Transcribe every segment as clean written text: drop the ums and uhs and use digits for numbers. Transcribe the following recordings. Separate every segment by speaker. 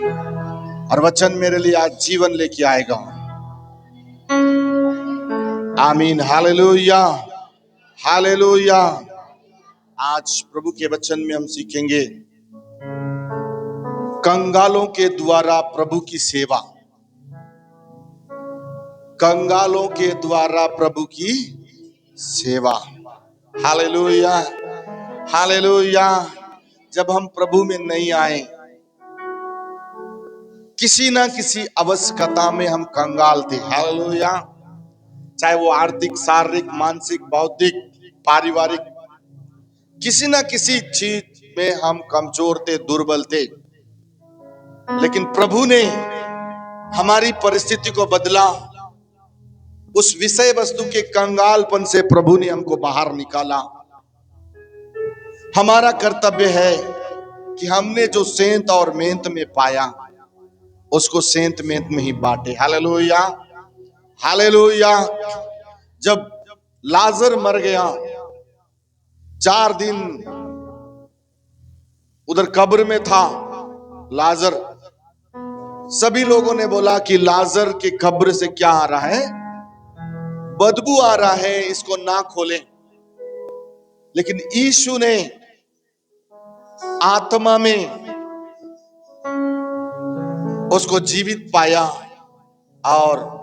Speaker 1: और वचन मेरे लिए आज जीवन लेके आएगा। आमीन, हालेलुया, हालेलुया। आज प्रभु के वचन में हम सीखेंगे कंगालों के द्वारा प्रभु की सेवा। कंगालों के द्वारा प्रभु की सेवा। Hallelujah, hallelujah. जब हम प्रभु में नहीं आए, किसी ना किसी आवश्यकता में हम कंगाल थे। हालेलुया। चाहे वो आर्थिक, शारीरिक, मानसिक, बौद्धिक, पारिवारिक, किसी ना किसी चीज में हम कमजोर थे, दुर्बल थे। लेकिन प्रभु ने हमारी परिस्थिति को बदला। उस विषय वस्तु के कंगालपन से प्रभु ने हमको बाहर निकाला। हमारा कर्तव्य है कि हमने जो सेंत और मेंत में पाया उसको सेंत मेंत में ही बांटे। Hallelujah, hallelujah. जब लाजर मर गया, 4 दिन उधर कब्र में था लाजर। सभी लोगों ने बोला कि लाजर के कब्र से क्या आ रहा है, बदबू आ रहा है, इसको ना खोलें। लेकिन यीशु ने आत्मा में उसको जीवित पाया और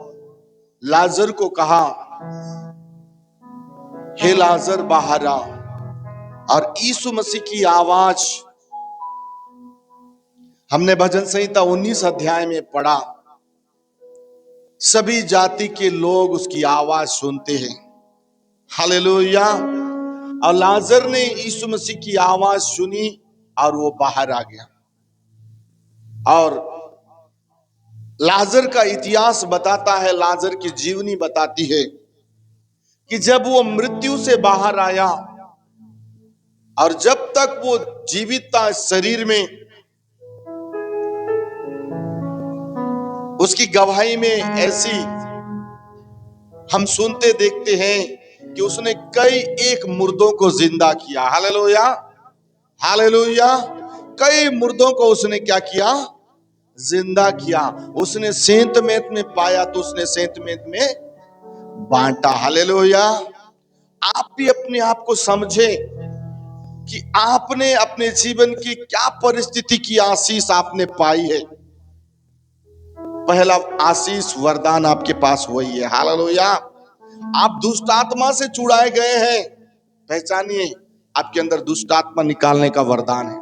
Speaker 1: लाजर को कहा, हे लाजर बाहर आ। और यीशु मसीह की आवाज हमने भजन संहिता 19 अध्याय में पढ़ा। सभी जाति के लोग उसकी आवाज सुनते हैं। हालेलुया। और लाजर ने यीशु मसीह की आवाज सुनी और वो बाहर आ गया। और लाजर का इतिहास बताता है, लाजर की जीवनी बताती है कि जब वो मृत्यु से बाहर आया और जब तक वो जीवित था शरीर में, उसकी गवाही में ऐसी हम सुनते देखते हैं कि उसने कई एक मुर्दों को जिंदा किया। Hallelujah, hallelujah. कई मुर्दों को उसने क्या किया, जिंदा किया। उसने सेंत मेंत में पाया तो उसने सेंत मेंत में बांटा। हालेलुया। आप भी अपने आप को समझे कि आपने अपने जीवन की क्या परिस्थिति की आशीष आपने पाई है। पहला आशीष, वरदान आपके पास वही है। हालेलुया। आप दुष्ट आत्मा से छुड़ाए गए हैं। पहचानिए, आपके अंदर दुष्ट आत्मा निकालने का वरदान है।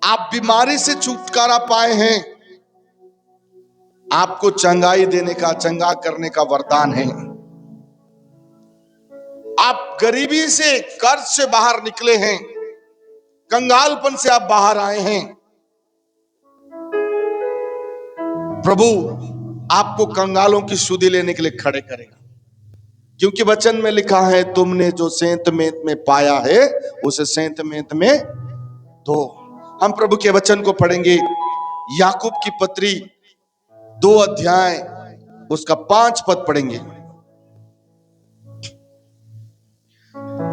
Speaker 1: आप बीमारी से छुटकारा पाए हैं, आपको चंगाई देने का, चंगा करने का वरदान है। आप गरीबी से, कर्ज से बाहर निकले हैं, कंगालपन से आप बाहर आए हैं। प्रभु आपको कंगालों की सुधि लेने के लिए खड़े करेगा, क्योंकि वचन में लिखा है, तुमने जो सेंत मेंत में पाया है उसे सेंत मेंत में दो। हम प्रभु के वचन को पढ़ेंगे। याकूब की पत्री 2 अध्याय उसका 5 पद पढ़ेंगे।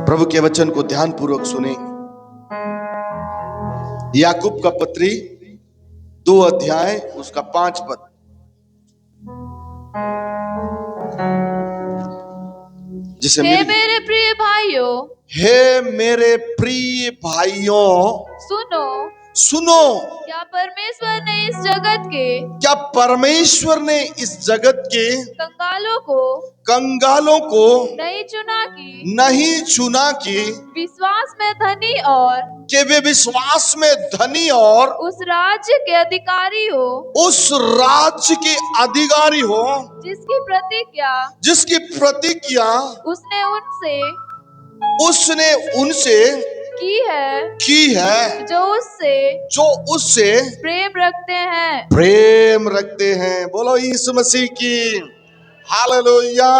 Speaker 1: प्रभु के वचन को ध्यान पूर्वक सुने। याकूब का पत्री 2 अध्याय उसका 5 पद। जिसे
Speaker 2: मेरे प्रिय भाइयों,
Speaker 1: हे मेरे प्रिय भाइयों,
Speaker 2: सुनो
Speaker 1: सुनो।
Speaker 2: क्या परमेश्वर ने इस जगत के,
Speaker 1: क्या परमेश्वर ने इस जगत के
Speaker 2: कंगालों को
Speaker 1: नहीं चुना कि
Speaker 2: विश्वास में धनी और
Speaker 1: कि वे विश्वास में धनी और
Speaker 2: उस राज्य के अधिकारी हो,
Speaker 1: जिसकी प्रतिज्ञा उसने उनसे की है
Speaker 2: जो उससे
Speaker 1: प्रेम रखते हैं। बोलो यीशु मसीह की हालेलुया।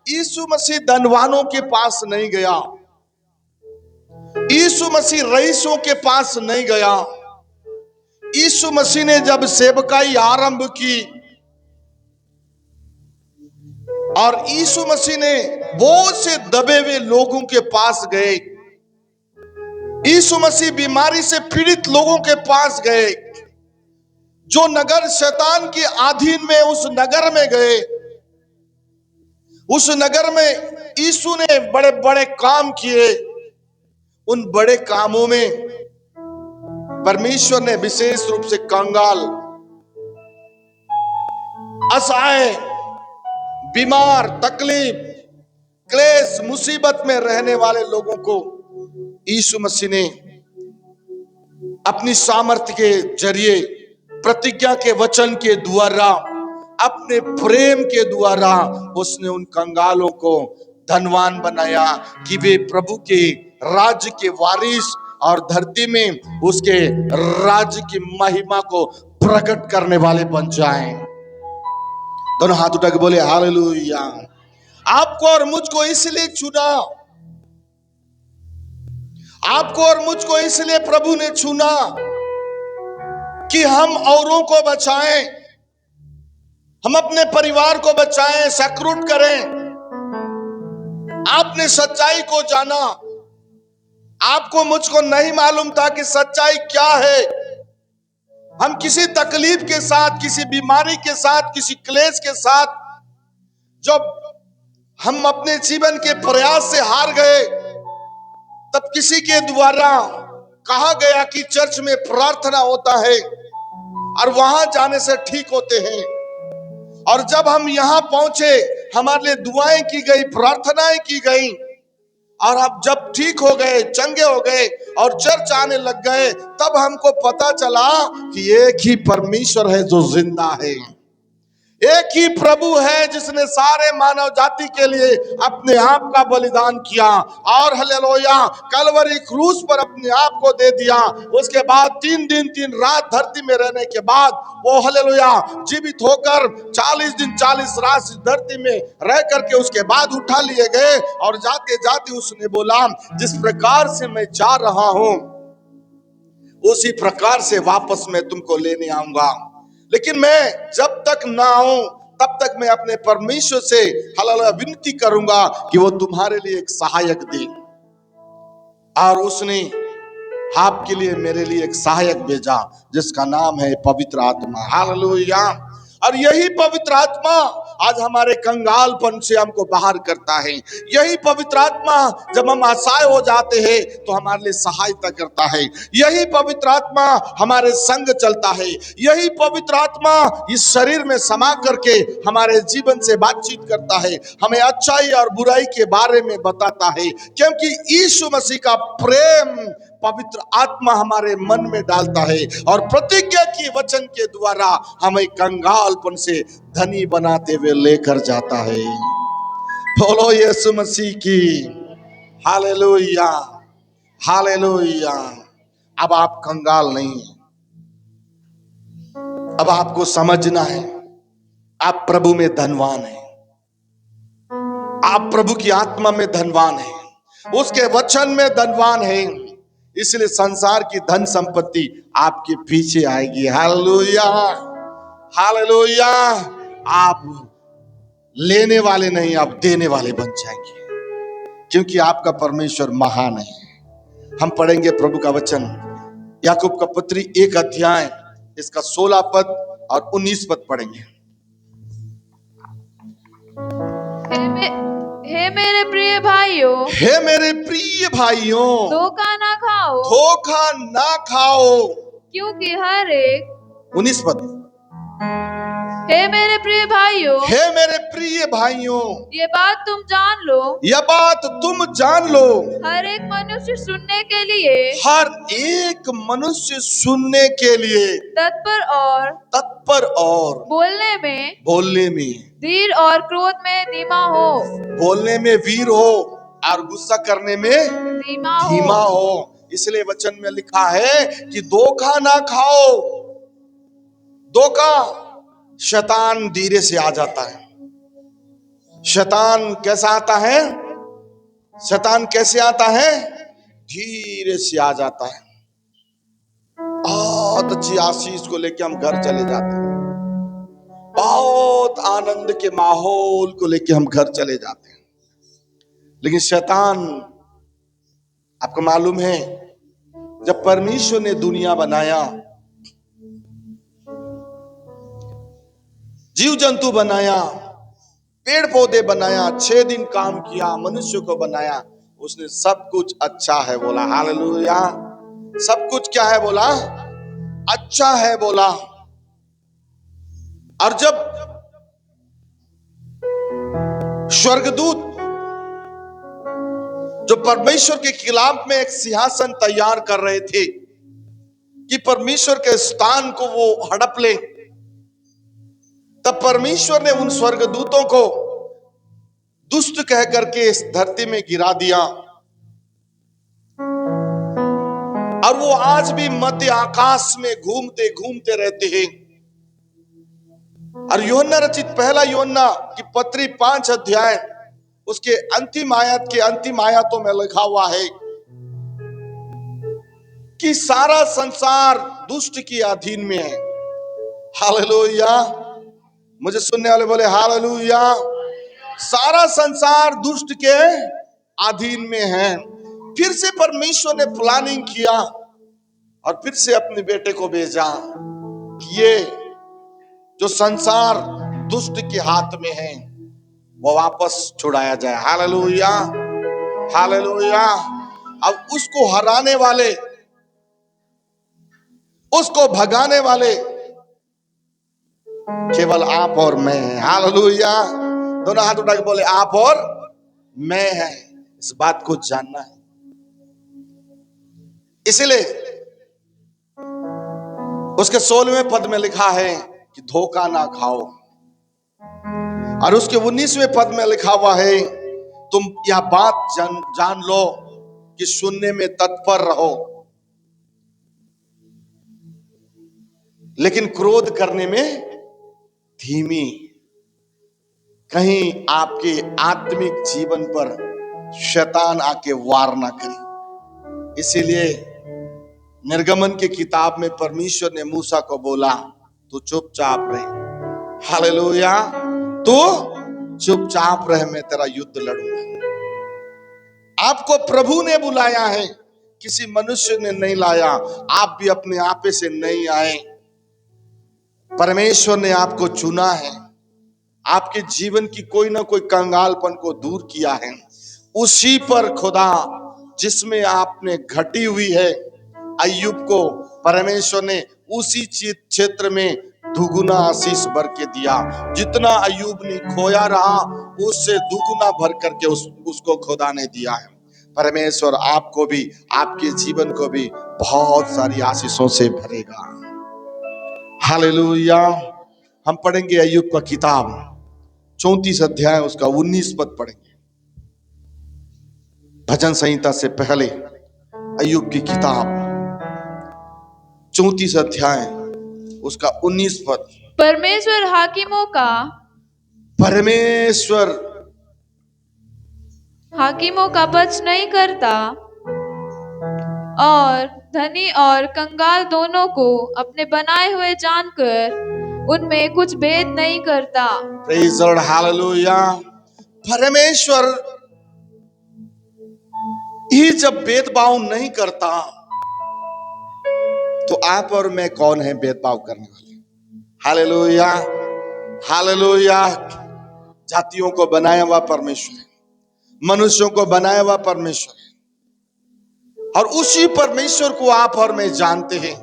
Speaker 1: यीशु मसीह धनवानों के पास नहीं गया, यीशु मसीह रईसों के पास नहीं गया। यीशु मसीह ने जब सेवकाई आरंभ की और यीशु मसीह ने बहुत से दबे हुए लोगों के पास गए, यीशु मसीह बीमारी से पीड़ित लोगों के पास गए, जो नगर शैतान के अधीन में उस नगर में गए, उस नगर में यीशु ने बड़े बड़े काम किए। उन बड़े कामों में परमेश्वर ने विशेष रूप से कंगाल, असहाय, बीमार, तकलीफ, क्लेश, मुसीबत में रहने वाले लोगों को यीशु मसीह ने अपनी सामर्थ्य के जरिए, प्रतिज्ञा के वचन के द्वारा, अपने प्रेम के द्वारा उसने उन कंगालों को धनवान बनाया कि वे प्रभु के राज्य के वारिस और धरती में उसके राज्य की महिमा को प्रकट करने वाले बन जाएं। दोनों हाथ उठा के बोले हालेलुया। आपको और मुझको इसलिए चुना, आपको और मुझको इसलिए प्रभु ने चुना कि हम औरों को बचाएं, हम अपने परिवार को बचाएं, सकृत करें। आपने सच्चाई को जाना, आपको मुझको नहीं मालूम था कि सच्चाई क्या है। हम किसी तकलीफ के साथ, किसी बीमारी के साथ, किसी क्लेश के साथ जब हम अपने जीवन के प्रयास से हार गए, तब किसी के द्वारा कहा गया कि चर्च में प्रार्थना होता है और वहां जाने से ठीक होते हैं। और जब हम यहां पहुंचे, हमारे लिए दुआएं की गई, प्रार्थनाएं की गई, और अब जब ठीक हो गए, चंगे हो गए और चर्च आने लग गए, तब हमको पता चला कि एक ही परमेश्वर है जो जिंदा है, एक ही प्रभु है जिसने सारे मानव जाति के लिए अपने आप का बलिदान किया और हालेलुया कलवरी क्रूस पर अपने आप को दे दिया। उसके बाद 3 दिन 3 रात धरती में रहने के बाद वो हालेलुया जीवित होकर 40 दिन 40 रात इस धरती में रह करके उसके बाद उठा लिए गए। और जाते जाते उसने बोला, जिस प्रकार से मैं जा रहा हूं उसी प्रकार से वापस मैं तुमको लेने आऊंगा, लेकिन मैं जब तक ना आऊं तब तक मैं अपने परमेश्वर से हालेलुया विनती करूंगा कि वो तुम्हारे लिए एक सहायक दे। और उसने आपके लिए, मेरे लिए एक सहायक भेजा जिसका नाम है पवित्र आत्मा। हालेलुया। और यही पवित्र आत्मा आज हमारे कंगालपन से हमको बाहर करता है। यही पवित्र आत्मा जब हम असहाय हो जाते हैं तो हमारे लिए सहायता करता है। यही पवित्र आत्मा हमारे संग चलता है। यही पवित्र आत्मा इस शरीर में समा करके हमारे जीवन से बातचीत करता है, हमें अच्छाई और बुराई के बारे में बताता है, क्योंकि यीशु मसीह का प्रेम पवित्र आत्मा हमारे मन में डालता है और प्रतिज्ञा की वचन के द्वारा हमें कंगालपन से धनी बनाते हुए लेकर जाता है। बोलो यीशु मसीह की हालेलुया, हालेलुया। अब आप कंगाल नहीं हैं, अब आपको समझना है आप प्रभु में धनवान हैं, आप प्रभु की आत्मा में धनवान हैं, उसके वचन में धनवान हैं। इसलिए संसार की धन संपत्ति आपके पीछे आएगी। Hallelujah, hallelujah. आप लेने वाले नहीं, आप देने वाले बन जाएंगे, क्योंकि आपका परमेश्वर महान है। हम पढ़ेंगे प्रभु का वचन, याकूब का पत्री 1 अध्याय इसका 16 पद और 19 पद पढ़ेंगे।
Speaker 2: हे मेरे प्रिय भाइयों,
Speaker 1: हे मेरे प्रिय भाइयों,
Speaker 2: धोखा ना खाओ,
Speaker 1: धोखा ना खाओ।
Speaker 2: क्योंकि हर एक
Speaker 1: 19 पद।
Speaker 2: हे मेरे प्रिय भाइयों,
Speaker 1: हे मेरे प्रिय भाइयों,
Speaker 2: ये बात तुम जान लो,
Speaker 1: यह बात तुम जान लो,
Speaker 2: हर एक मनुष्य सुनने के लिए,
Speaker 1: हर एक मनुष्य सुनने के लिए तत्पर और बोलने में
Speaker 2: धीर और क्रोध में धीमा हो,
Speaker 1: बोलने में वीर हो और गुस्सा करने में धीमा हो। इसलिए वचन में लिखा है कि धोखा ना खाओ। धोखा शैतान धीरे से आ जाता है। शैतान कैसा आता है? शैतान कैसे आता है? धीरे से आ जाता है। बहुत अच्छी आशीष को लेके हम घर चले जाते हैं, बहुत आनंद के माहौल को लेके हम घर चले जाते हैं, लेकिन शैतान, आपको मालूम है, जब परमेश्वर ने दुनिया बनाया जीव जंतु बनाया, पेड़ पौधे बनाया, 6 दिन काम किया, मनुष्य को बनाया, उसने सब कुछ अच्छा है बोला। हालेलुया। सब कुछ क्या है बोला? अच्छा है बोला। और जब स्वर्गदूत जो परमेश्वर के खिलाफ में एक सिंहासन तैयार कर रहे थे कि परमेश्वर के स्थान को वो हड़प ले, तब परमेश्वर ने उन स्वर्गदूतों को दुष्ट कह करके इस धरती में गिरा दिया। और वो आज भी मध्य आकाश में घूमते घूमते रहते हैं। और यूहन्ना रचित पहला यूहन्ना की पत्री 5 अध्याय उसके अंतिम आयत के अंतिम आयतों में लिखा हुआ है कि सारा संसार दुष्ट के अधीन में है। हालेलुया। मुझे सुनने वाले बोले हालेलुया। सारा संसार दुष्ट के अधीन में है। फिर से परमेश्वर ने प्लानिंग किया और फिर से अपने बेटे को भेजा कि ये जो संसार दुष्ट के हाथ में है वो वापस छुड़ाया जाए। Hallelujah, hallelujah. अब उसको हराने वाले, उसको भगाने वाले केवल आप और मैं हैं। हालेलुया। दोनों हाथ उठा के बोले आप और मैं हैं। इस बात को जानना है। इसीलिए उसके 16वें पद में लिखा है कि धोखा ना खाओ, और उसके 19वें पद में लिखा हुआ है तुम यह बात जान लो कि सुनने में तत्पर रहो, लेकिन क्रोध करने में धीमी, कहीं आपके आत्मिक जीवन पर शैतान आके वार ना करे। इसीलिए निर्गमन की किताब में परमेश्वर ने मूसा को बोला तू चुपचाप रहे। हालेलुया। तू चुपचाप रहे, मैं तेरा युद्ध लड़ूंगा। आपको प्रभु ने बुलाया है, किसी मनुष्य ने नहीं लाया। आप भी अपने आपे से नहीं आए, परमेश्वर ने आपको चुना है। आपके जीवन की कोई ना कोई कंगालपन को दूर किया है। उसी पर खुदा जिसमें आपने घटी हुई है, अय्यूब को परमेश्वर ने उसी क्षेत्र में दुगुना आशीष भर के दिया। जितना अय्यूब ने खोया रहा उससे दुगुना भर करके उसको खुदा ने दिया है। परमेश्वर आपको भी, आपके जीवन को भी बहुत सारी आशीषों से भरेगा। हालेलुया। हम पढ़ेंगे अय्यूब का किताब 34 अध्याय उसका 19 पद पढ़ेंगे। भजन संहिता से पहले अय्यूब की किताब 34 अध्याय उसका 19 पद।
Speaker 2: परमेश्वर हाकिमों का पक्ष नहीं करता और धनी और कंगाल दोनों को अपने बनाए हुए जानकर उनमें कुछ भेद नहीं करता।
Speaker 1: Praise the Lord, hallelujah. परमेश्वर ही जब भेदभाव नहीं करता तो आप और मैं कौन है भेदभाव करने वाले? Hallelujah, hallelujah. जातियों को बनाया हुआ परमेश्वर है, मनुष्यों को बनाया हुआ परमेश्वर है, और उसी परमेश्वर को आप और मैं जानते हैं,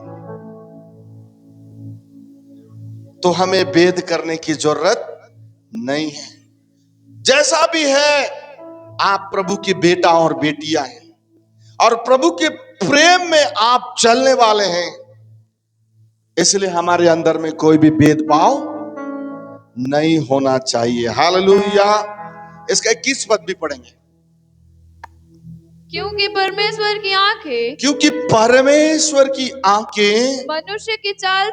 Speaker 1: तो हमें भेद करने की जरूरत नहीं है। जैसा भी है आप प्रभु के बेटा और बेटियां हैं, और प्रभु के प्रेम में आप चलने वाले हैं। इसलिए हमारे अंदर में कोई भी भेदभाव नहीं होना चाहिए। हालेलुया। इसका 21 पद भी पढ़ेंगे।
Speaker 2: क्योंकि परमेश्वर की आंखें मनुष्य के चाल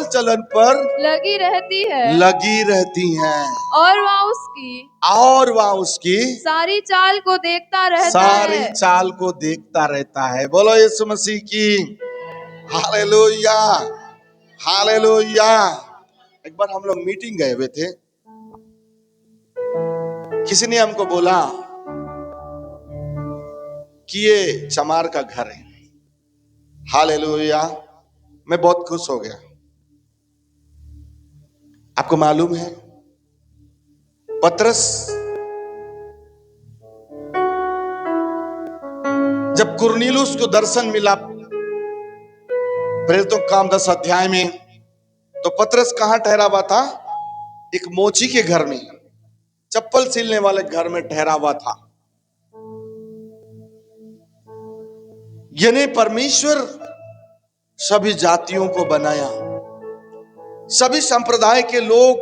Speaker 2: चलन पर लगी
Speaker 1: रहती हैं,
Speaker 2: और
Speaker 1: वह उसकी
Speaker 2: सारी चाल को देखता
Speaker 1: रहता है। बोलो यीशु मसीह की हालेलुया, हालेलुया। एक बार हम लोग मीटिंग गए हुए थे, किसी ने हमको बोला कि ये चमार का घर है। हालेलुया। मैं बहुत खुश हो गया। आपको मालूम है पतरस जब कुरनीलुस को दर्शन मिला प्रेरितों के काम 10 अध्याय में, तो पतरस कहां ठहरा हुआ था? एक मोची के घर में, चप्पल सिलने वाले घर में ठहरा हुआ था। यानी परमेश्वर सभी जातियों को बनाया, सभी संप्रदाय के लोग,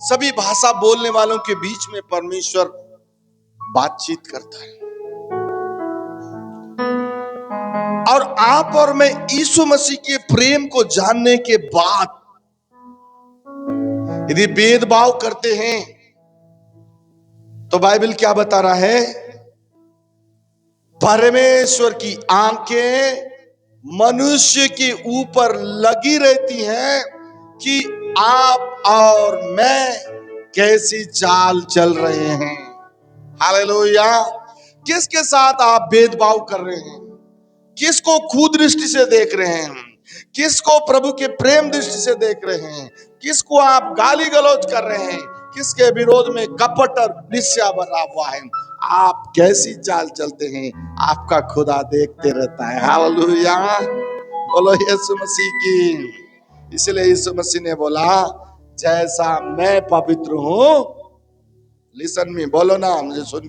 Speaker 1: सभी भाषा बोलने वालों के बीच में परमेश्वर बातचीत करता है। और आप और मैं यीशु मसीह के प्रेम को जानने के बाद यदि भेदभाव करते हैं तो बाइबल क्या बता रहा है? परमेश्वर की आंखें मनुष्य के ऊपर लगी रहती हैं कि आप और मैं कैसी चाल चल रहे हैं। हालेलुया। किसके साथ आप भेदभाव कर रहे हैं? किसको खुद दृष्टि से देख रहे हैं? किसको प्रभु के प्रेम दृष्टि से देख रहे हैं? किसको आप गाली गलौज कर रहे हैं? किसके विरोध में कपट और ईर्ष्या भरा हुआ है? आप कैसी चाल चलते हैं आपका खुदा देखते रहता है। हालेलुया। बोलो यीशु मसीह की। इसलिए यीशु मसीह ने बोला जैसा मैं पवित्र हूं, लिसन में बोलो ना, मुझे सुन